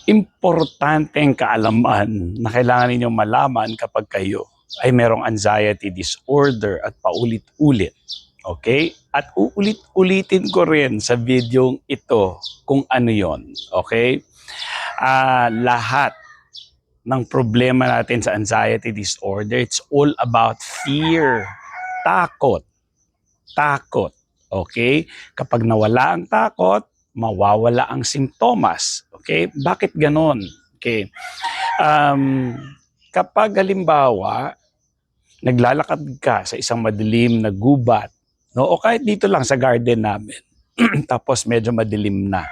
Importanteng kaalaman na kailangan ninyong malaman kapag kayo ay merong anxiety disorder at paulit-ulit. Okay? At uulit-ulitin ko rin sa videong ito kung ano yon. Okay? Lahat ng problema natin sa anxiety disorder, it's all about fear. Takot. Takot. Okay? Kapag nawala ang takot, mawawala ang simptomas. Okay? Bakit ganon? Okay. Kapag halimbawa, naglalakad ka sa isang madilim na gubat, no? O kahit dito lang sa garden namin, tapos medyo madilim na,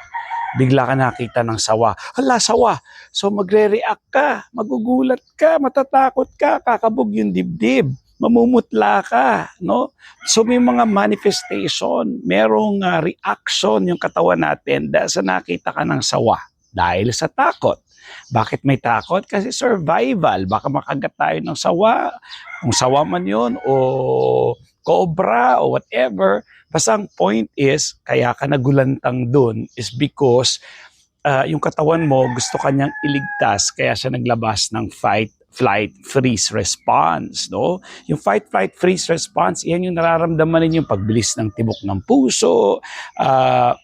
bigla ka nakita ng sawa. Hala, sawa! So magre-react ka, magugulat ka, matatakot ka, kakabog yung dibdib, mamumutla ka, no? So may mga manifestation, merong reaction yung katawan natin dahil sa nakita ka ng sawa. Dahil sa takot. Bakit may takot? Kasi survival. Baka makagat tayo ng sawa. Kung sawa man yun o cobra o whatever. Basta ang point is, kaya ka nagulantang dun is because yung katawan mo gusto kanyang iligtas kaya siya naglabas ng fight, flight, freeze response, no? Yung fight, flight, freeze response, yan yung nararamdaman ninyo pagbilis ng tibok ng puso,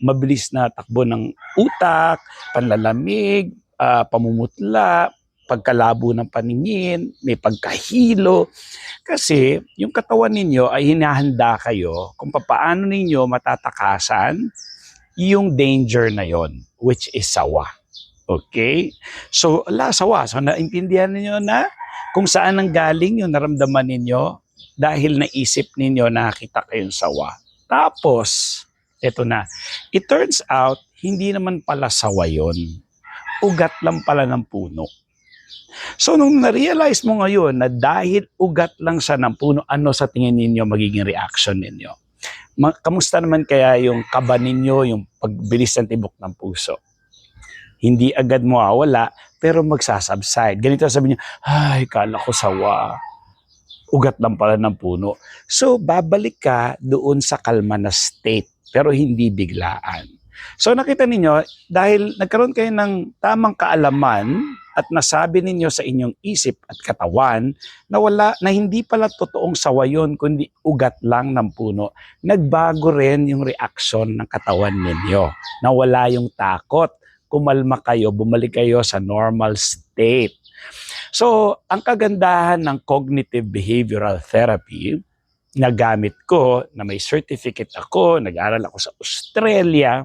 mabilis na takbo ng utak, panlalamig, pamumutla, pagkalabo ng paningin, may pagkahilo. Kasi yung katawan ninyo ay hinahanda kayo kung paano ninyo matatakasan yung danger na yon, which is sawa. Okay? So, sawa. So, naintindihan niyo na kung saan ang galing yung naramdaman ninyo dahil naisip ninyo nakita kayong sawa. Tapos, eto na. It turns out, hindi naman pala sawa yon. Ugat lang pala ng puno. So, nung na-realize mo ngayon na dahil ugat lang siya ng puno, ano sa tingin ninyo magiging reaction ninyo? Kamusta naman kaya yung kaba ninyo, yung pagbilis ng tibok ng puso? Hindi agad mawawala, pero magsasubside. Ganito sabi niyo, ay, kala ko sawa. Ugat lang pala ng puno. So, babalik ka doon sa kalma na state, pero hindi biglaan. So, nakita ninyo, dahil nagkaroon kayo ng tamang kaalaman at nasabi ninyo sa inyong isip at katawan na hindi pala totoong sawa yun, kundi ugat lang ng puno, nagbago rin yung reaksyon ng katawan ninyo. Nawala yung takot. Kumalma kayo, bumalik kayo sa normal state. So, ang kagandahan ng cognitive behavioral therapy na gamit ko, na may certificate ako, nag-aral ako sa Australia,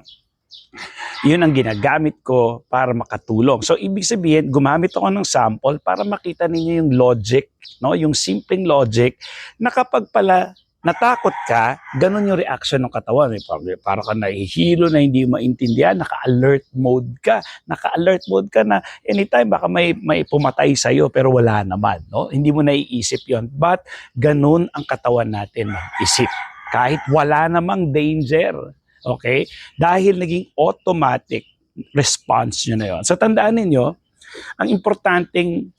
yun ang ginagamit ko para makatulong. So, ibig sabihin, gumamit ako ng sample para makita ninyo yung logic, no? Yung simpleng logic na kapag pala natakot ka, ganun yung reaction ng katawan. Para ka nahihilo na hindi maintindihan, naka-alert mode ka. Naka-alert mode ka na anytime baka may pumatay sa'yo pero wala naman. No? Hindi mo naiisip yon. But ganun ang katawan natin mag-isip. Kahit wala namang danger. Okay? Dahil naging automatic response nyo na yon. So tandaan ninyo, ang importanteng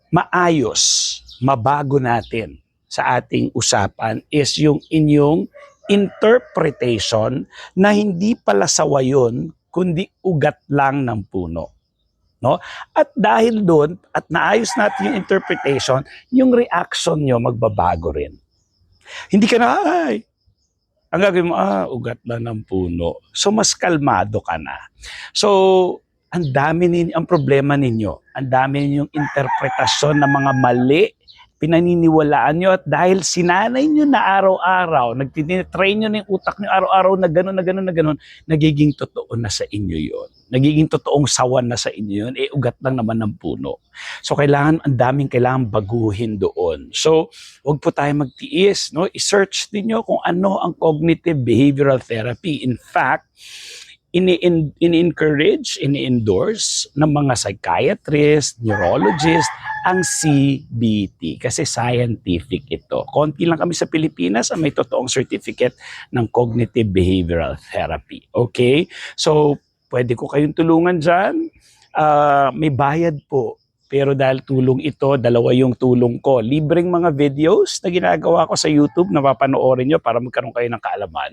maayos, mabago natin sa ating usapan is yung inyong interpretation na hindi pala sawa yun, kundi ugat lang ng puno. No? At dahil doon, at naayos natin yung interpretation, yung reaction nyo magbabago rin. Hindi ka na, ay, ang gagawin mo, ugat lang ng puno. So, mas kalmado ka na. So, ang problema ninyo, ang dami ninyong interpretasyon ng mga mali pinaniniwalaan nyo at dahil sinanay nyo na araw-araw, nagtitrain nyo na yung utak nyo araw-araw na gano'n, nagiging totoo na sa inyo yon. Nagiging totoong sawan na sa inyo yon, ugat lang naman ng puno. So ang daming kailangan baguhin doon. So wag po tayo magtiis, no? I-search niyo kung ano ang cognitive behavioral therapy. In fact, ini-encourage, ini-endorse ng mga psychiatrist, neurologist, ang CBT kasi scientific ito. Konti lang kami sa Pilipinas ang may totoong certificate ng cognitive behavioral therapy. Okay? So, pwede ko kayong tulungan dyan. May bayad po. Pero dahil tulong ito, dalawa yung tulong ko. Libreng mga videos na ginagawa ko sa YouTube na papanoorin nyo para magkaroon kayo ng kaalaman.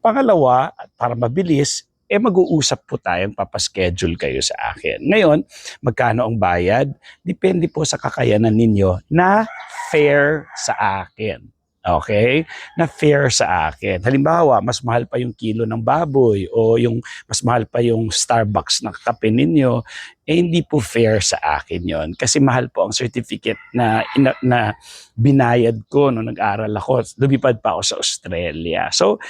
Pangalawa, para mabilis, mag-uusap po tayo, papaschedule kayo sa akin. Ngayon, magkano ang bayad? Depende po sa kakayanan ninyo na fair sa akin. Okay? Na fair sa akin. Halimbawa, mas mahal pa yung kilo ng baboy o yung mas mahal pa yung Starbucks na kape ninyo, hindi po fair sa akin yon. Kasi mahal po ang certificate na binayad ko nung nag-aral ako. Lumipad pa ako sa Australia. So,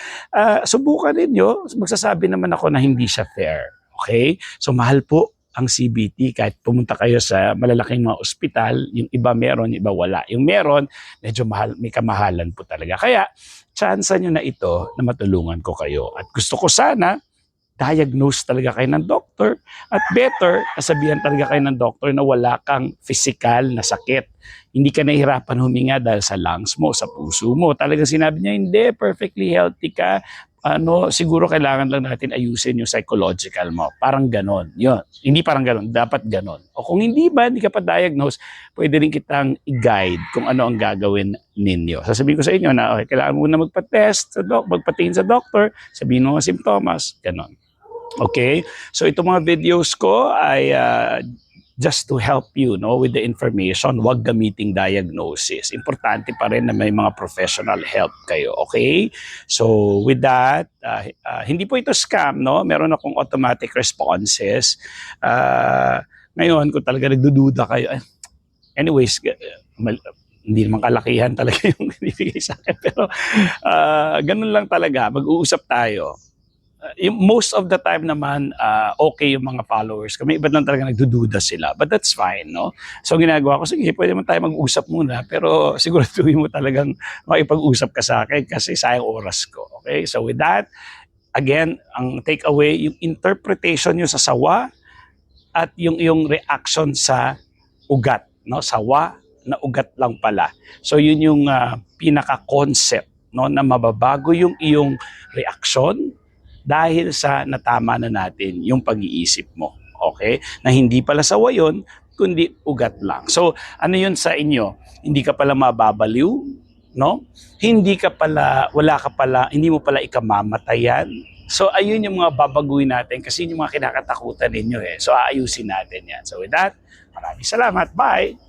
subukan ninyo. Magsasabi naman ako na hindi siya fair. Okay? So, mahal po ang CBT kahit pumunta kayo sa malalaking mga ospital, yung iba meron, yung iba wala. Yung meron, medyo mahal, may kamahalan po talaga. Kaya, tsansa nyo na ito na matulungan ko kayo. At gusto ko sana, diagnose talaga kayo ng doktor at better, sabihan talaga kayo ng doktor na wala kang physical na sakit. Hindi ka nahihirapan huminga dahil sa lungs mo, sa puso mo. Talagang sinabi niya, hindi, perfectly healthy ka. Siguro kailangan lang natin ayusin yung psychological mo. Parang ganon. Yun. Hindi parang ganon, dapat ganon. O kung hindi ba, hindi ka pa diagnose, pwede rin kitang i-guide kung ano ang gagawin ninyo. Sasabihin ko sa inyo na okay, kailangan mo na magpa-test, magpatingin sa doctor, sabihin mo ang simptomas, ganon. Okay? So itong mga videos ko ay just to help you with the information. Huwag gamiting diagnosis. Importante pa rin na may mga professional help kayo. Okay? So with that, hindi po ito scam. Meron akong automatic responses. Ngayon, kung talaga nagdududa kayo, anyways, hindi naman kalakihan talaga yung binibigay sa akin. Pero ganun lang talaga. Mag-uusap tayo. Most of the time naman, okay yung mga followers. Kami iba lang talaga nagdududa sila. But that's fine, no? So, ginagawa ko, sige, pwede man tayo mag-usap muna. Pero siguraduhin mo talagang makipag-usap ka sa akin kasi sayang oras ko. Okay? So, with that, again, ang takeaway, yung interpretation nyo sa sawa at yung reaction sa ugat. No? Sawa na ugat lang pala. So, yun yung pinaka-concept, no? Na mababago yung iyong reaction dahil sa natama na natin yung pag-iisip mo. Okay? Na hindi pala sawa yun, kundi ugat lang. So, ano yun sa inyo? Hindi ka pala mababaliw, no? Hindi mo pala ikamamatayan. So, ayun yung mga babaguhin natin kasi yung mga kinakatakutan ninyo eh. So, aayusin natin yan. So, with that, maraming salamat. Bye!